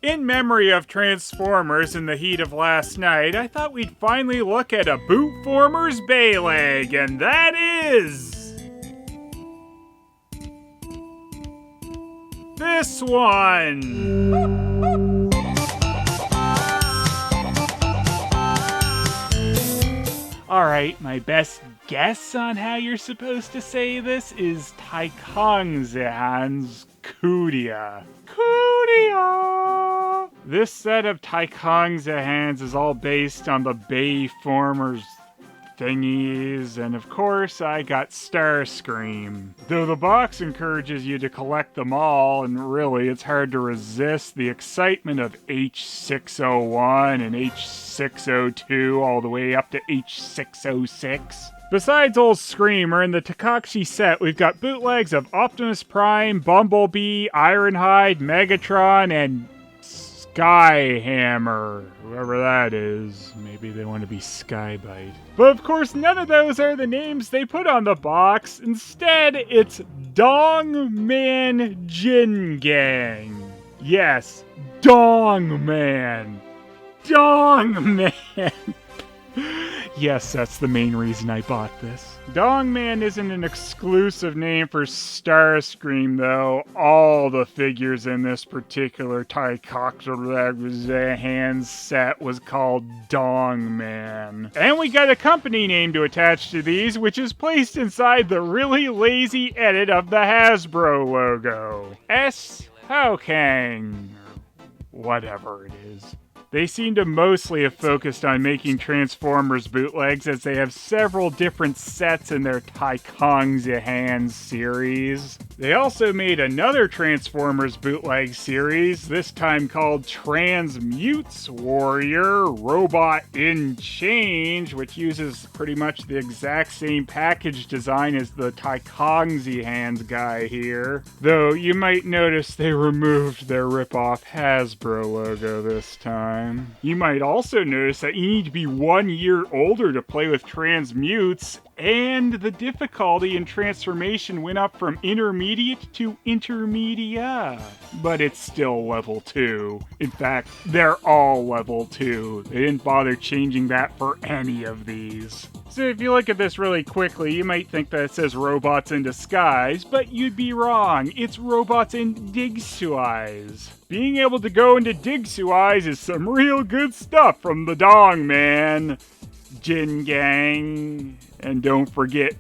In memory of Transformers in the heat of last night, I thought we'd finally look at a Bootformers Bootleg, and that is... this one! Alright, my best guess on how you're supposed to say this is Taikongzhans Kudea. Kudea! This set of Taikongzhans is all based on the Bayformers thingies, and of course I got Starscream. Though the box encourages you to collect them all, and really it's hard to resist the excitement of H601 and H602 all the way up to H606. Besides old Screamer, in the Takashi set, we've got bootlegs of Optimus Prime, Bumblebee, Ironhide, Megatron, and Skyhammer. Whoever that is. Maybe they want to be Skybite. But of course, none of those are the names they put on the box. Instead, it's Dongman Jin Gang. Yes, Dongman. Dongman. Yes, that's the main reason I bought this. Dongman isn't an exclusive name for Starscream, though. All the figures in this particular Taikongzhans set was called Dongman. And we got a company name to attach to these, which is placed inside the really lazy edit of the Hasbro logo. S. Hokang. Whatever it is. They seem to mostly have focused on making Transformers bootlegs, as they have several different sets in their Taikongzhans series. They also made another Transformers bootleg series, this time called Transmutes Warrior Robot in Change, which uses pretty much the exact same package design as the Taikongzhans guy here. Though you might notice they removed their rip-off Hasbro logo this time. You might also notice that you need to be 1 year older to play with Transmutes, and the difficulty in transformation went up from intermediate to intermedia. But it's still level 2. In fact, they're all level 2. They didn't bother changing that for any of these. So if you look at this really quickly, you might think that it says robots in disguise, but you'd be wrong. It's robots in Digsuise. Being able to go into Digsuise is some real good stuff from the Dongman Jin Gang. And don't forget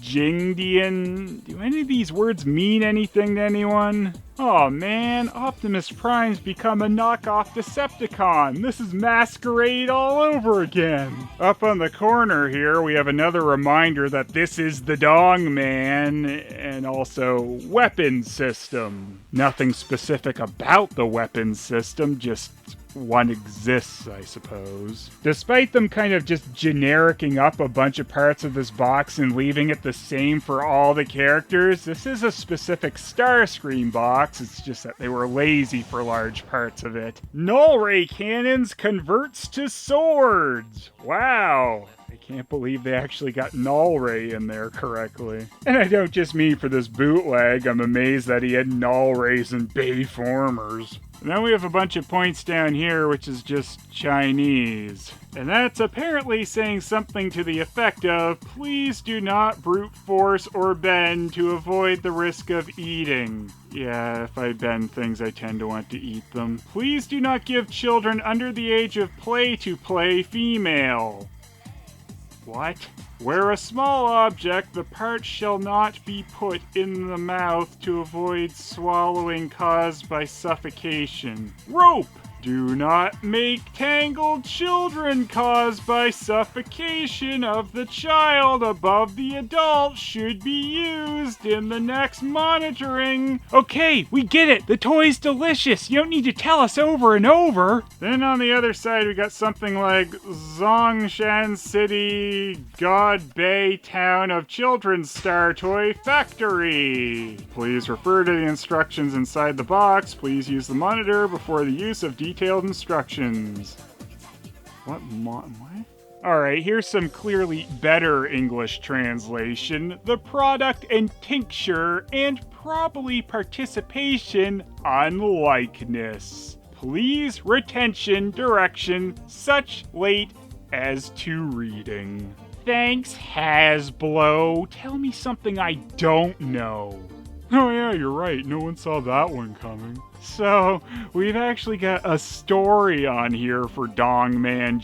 Jingdian. Do any of these words mean anything to anyone? Oh man, Optimus Prime's become a knockoff Decepticon. This is Masquerade all over again. Up on the corner here, we have another reminder that this is the Dongman, and also weapon system. Nothing specific about the weapon system, just one exists, I suppose. Despite them kind of just genericing up a bunch of parts of this box and leaving it the same for all the characters, this is a specific Starscream box. It's just that they were lazy for large parts of it. Null Ray cannons converts to swords. Wow. I can't believe they actually got Null Ray in there correctly. And I don't just mean for this bootleg. I'm amazed that he had Null Rays and Bayformers. And then we have a bunch of points down here, which is just Chinese. And that's apparently saying something to the effect of, please do not brute force or bend to avoid the risk of eating. Yeah, if I bend things, I tend to want to eat them. Please do not give children under the age of play to play female. What? Where a small object, the part shall not be put in the mouth to avoid swallowing caused by suffocation. Rope! Do not make tangled children caused by suffocation of the child above the adult should be used in the next monitoring. Okay, we get it. The toy's delicious. You don't need to tell us over and over. Then on the other side, we got something like Zhongshan City, God Bay Town of Children's Star Toy Factory. Please refer to the instructions inside the box. Please use the monitor before the use of detailed instructions. What? Alright, here's some clearly better English translation. The product and tincture and probably participation unlikeness. Please retention direction such late as to reading. Thanks, Hasbro. Tell me something I don't know. Oh yeah, you're right. No one saw that one coming. So, we've actually got a story on here for Dongman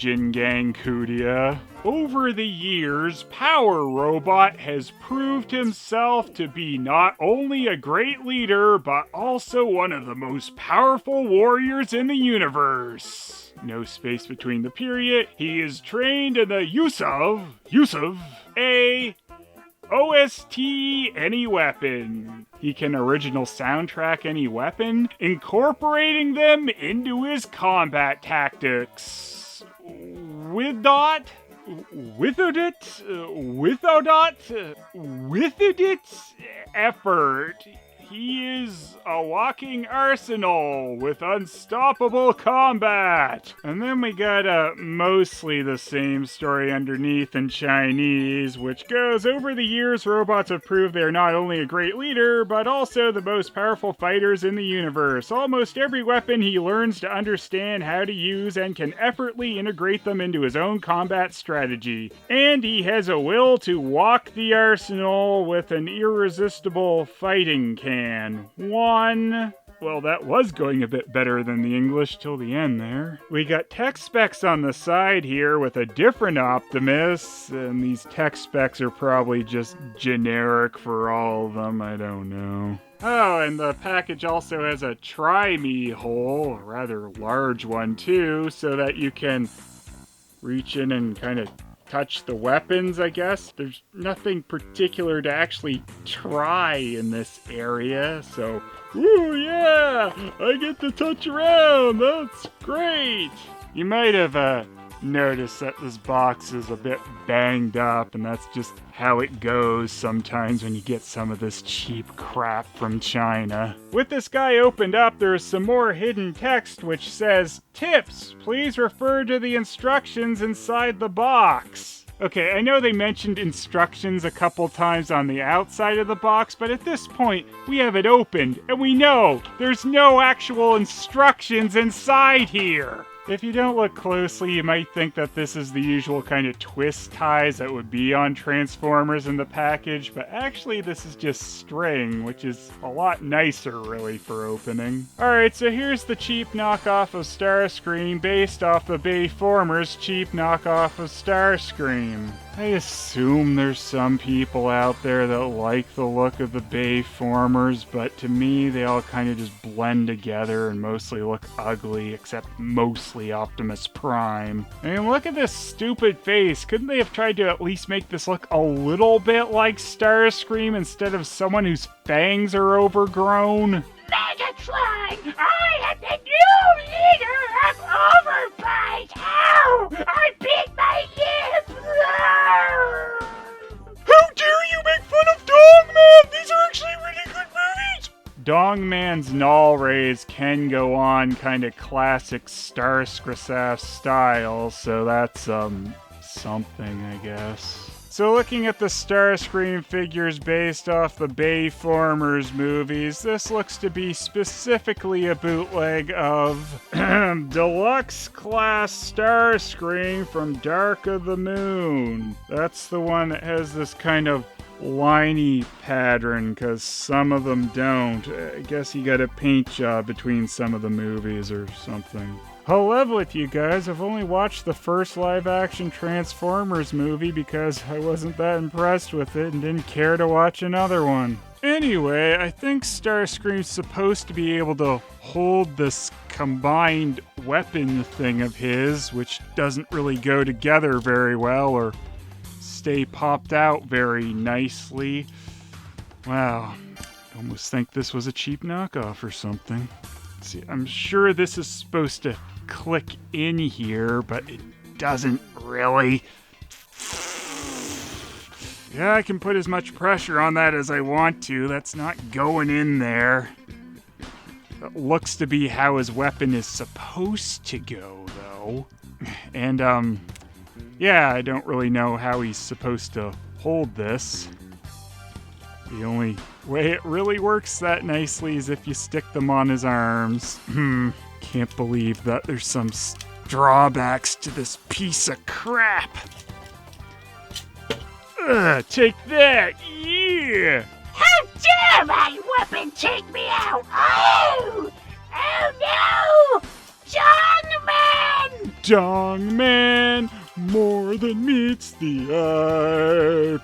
Kudea. Over the years, Power Robot has proved himself to be not only a great leader, but also one of the most powerful warriors in the universe. No space between the period. He is trained in the use of a OST any weapon. He can original soundtrack any weapon, incorporating them into his combat tactics. Without effort, he is a walking arsenal with unstoppable combat. And then we got mostly the same story underneath in Chinese, which goes, over the years, robots have proved they are not only a great leader, but also the most powerful fighters in the universe. Almost every weapon he learns to understand how to use and can effortlessly integrate them into his own combat strategy. And he has a will to walk the arsenal with an irresistible fighting can. Well, that was going a bit better than the English till the end there. We got tech specs on the side here with a different Optimus, and these tech specs are probably just generic for all of them, I don't know. Oh, and the package also has a try me hole, a rather large one too, so that you can reach in and kind of touch the weapons, I guess. There's nothing particular to actually try in this area, so... Ooh, yeah! I get to touch around! That's great! You might have noticed that this box is a bit banged up, and that's just how it goes sometimes when you get some of this cheap crap from China. With this guy opened up, there's some more hidden text which says, "Tips! Please refer to the instructions inside the box." Okay, I know they mentioned instructions a couple times on the outside of the box, but at this point, we have it opened, and we know there's no actual instructions inside here. If you don't look closely, you might think that this is the usual kind of twist ties that would be on Transformers in the package, but actually this is just string, which is a lot nicer, really, for opening. Alright, so here's the cheap knockoff of Starscream based off the Bayformers' cheap knockoff of Starscream. I assume there's some people out there that like the look of the Bayformers, but to me they all kind of just blend together and mostly look ugly, except mostly Optimus Prime. I mean, look at this stupid face. Couldn't they have tried to at least make this look a little bit like Starscream instead of someone whose fangs are overgrown? Megatron! I am the new leader of Overbite! Ow! I bit my lip! How dare you make fun of Dongman? These are actually really good movies! Dongman's null rays can go on kind of classic Starscream style, so that's, something, I guess. So looking at the Starscream figures based off the Bayformers movies, this looks to be specifically a bootleg of Deluxe Class Starscream from Dark of the Moon. That's the one that has this kind of liney pattern, because some of them don't. I guess you got a paint job between some of the movies or something. I'll level with you guys, I've only watched the first live-action Transformers movie because I wasn't that impressed with it and didn't care to watch another one. Anyway, I think Starscream's supposed to be able to hold this combined weapon thing of his, which doesn't really go together very well or stay popped out very nicely. Wow, I almost think this was a cheap knockoff or something. See, I'm sure this is supposed to click in here, but it doesn't really. Yeah, I can put as much pressure on that as I want to. That's not going in there. That looks to be how his weapon is supposed to go, though. And, yeah, I don't really know how he's supposed to hold this. The only way it really works that nicely is if you stick them on his arms. Can't believe that there's some drawbacks to this piece of crap. Take that, yeah! How dare my weapon take me out! Oh! Oh no! Dongman! Dongman, more than meets the eye.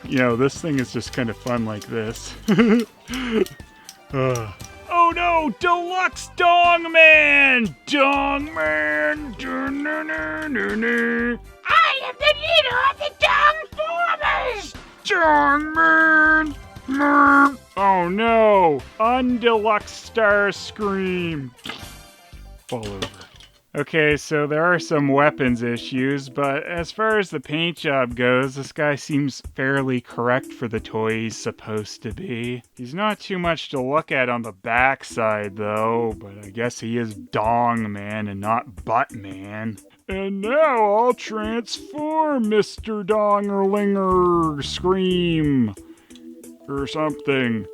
You know, this thing is just kind of fun like this. Oh no, Deluxe Dongman! Dongman! I am the leader of the Dongformers! Dongman! Oh no! Undeluxe Star Scream! Fall over. Okay, so there are some weapons issues, but as far as the paint job goes, this guy seems fairly correct for the toy he's supposed to be. He's not too much to look at on the backside, though, but I guess he is Dongman and not Buttman. And now I'll transform, Mr. Dongerlinger Scream! Or something.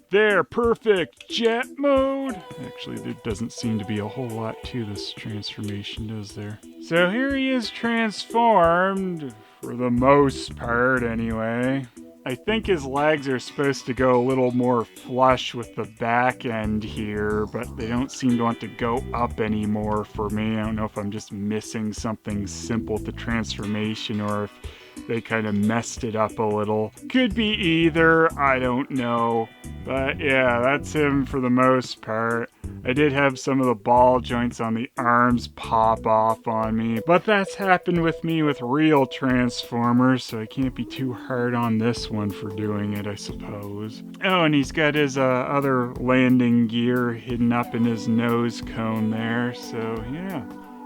There, perfect! Jet mode! Actually, there doesn't seem to be a whole lot to this transformation, does there? So here he is transformed, for the most part anyway. I think his legs are supposed to go a little more flush with the back end here, but they don't seem to want to go up anymore for me. I don't know if I'm just missing something simple with the transformation or if they kind of messed it up a little. Could be either, I don't know. But yeah, that's him for the most part. I did have some of the ball joints on the arms pop off on me, but that's happened with me with real Transformers, so I can't be too hard on this one for doing it, I suppose. Oh, and he's got his other landing gear hidden up in his nose cone there, so yeah.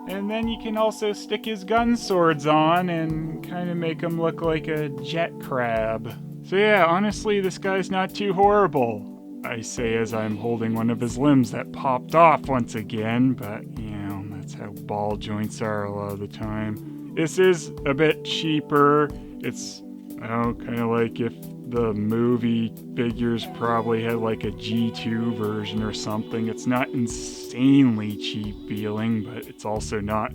And then you can also stick his gun swords on and kind of make him look like a jet crab. So yeah, honestly, this guy's not too horrible. I say as I'm holding one of his limbs that popped off once again, but you know, that's how ball joints are a lot of the time. This is a bit cheaper. It's, I don't know, kind of like if the movie figures probably had like a G2 version or something. It's not insanely cheap feeling, but it's also not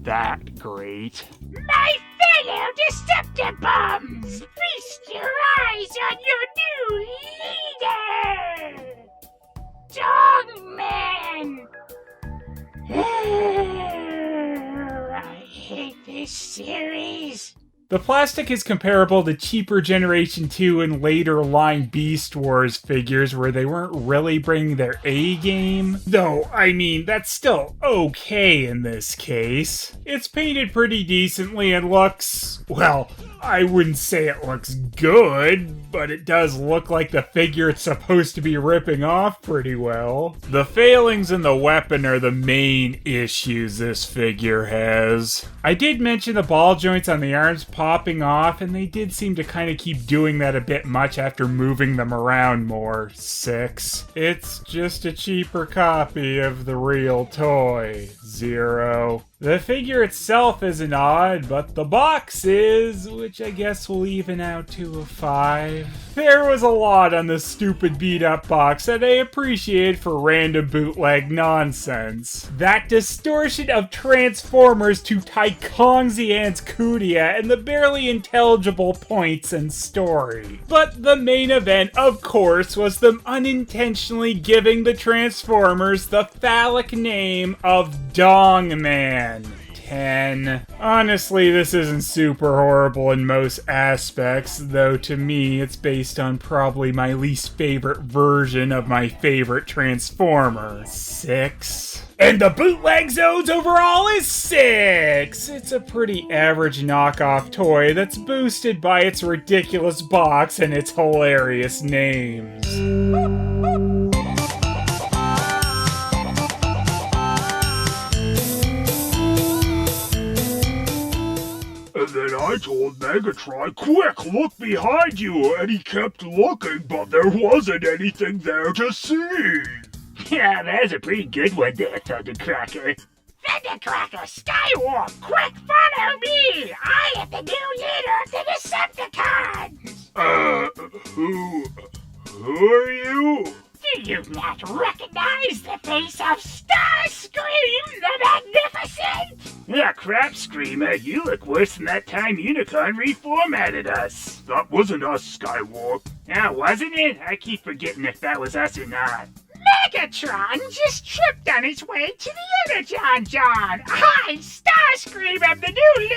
that great. My fellow Decepticons! Feast your eyes on your new leader! Dongman! I hate this series. The plastic is comparable to cheaper Generation 2 and later line Beast Wars figures where they weren't really bringing their A game. Though, I mean, that's still okay in this case. It's painted pretty decently and looks, well, I wouldn't say it looks good, but it does look like the figure it's supposed to be ripping off pretty well. The failings in the weapon are the main issues this figure has. I did mention the ball joints on the arms popping off, and they did seem to kind of keep doing that a bit much after moving them around more. 6. It's just a cheaper copy of the real toy. 0. The figure itself isn't odd, but the box is, which I guess will even out to a 5. There was a lot on this stupid beat-up box that I appreciate for random bootleg nonsense. That distortion of Transformers to Taikongzhans Kudea and the barely intelligible points and story. But the main event, of course, was them unintentionally giving the Transformers the phallic name of Dongman. 10. Honestly, this isn't super horrible in most aspects, though to me it's based on probably my least favorite version of my favorite Transformer. 6. And the bootleg zones overall is 6! It's a pretty average knockoff toy that's boosted by its ridiculous box and its hilarious names. And then I told Megatron, quick, look behind you, and he kept looking, but there wasn't anything there to see. Yeah, that's a pretty good one there, Thundercracker. Thundercracker, Skywalk, quick, follow me! I am the new leader of the Decepticons! Who are you? Do you not recognize the face of Starscream the Magnificent? Yeah, crap, Screamer. You look worse than that time Unicorn reformatted us. That wasn't us, Skywarp. Yeah, wasn't it? I keep forgetting if that was us or not. Megatron just tripped on his way to the Energon John. I, Starscream, am the new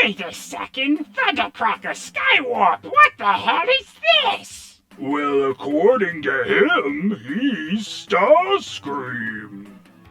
Wait a second. Thundercracker Skywarp, what the hell is this? Well, according to him, he's Starscream.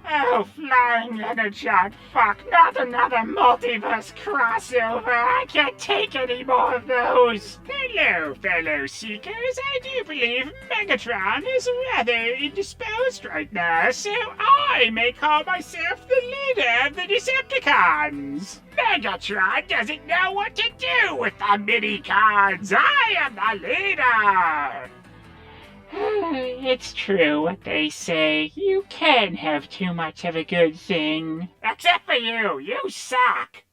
Oh, flying Energon, fuck, not another multiverse crossover. I can't take any more of those. Hello, fellow seekers. I do believe Megatron is rather indisposed right now, so I may call myself the leader of the Decepticons. Megatron doesn't know what to do with the mini-cons. I am the leader. It's true what they say. You can have too much of a good thing. Except for you. You suck.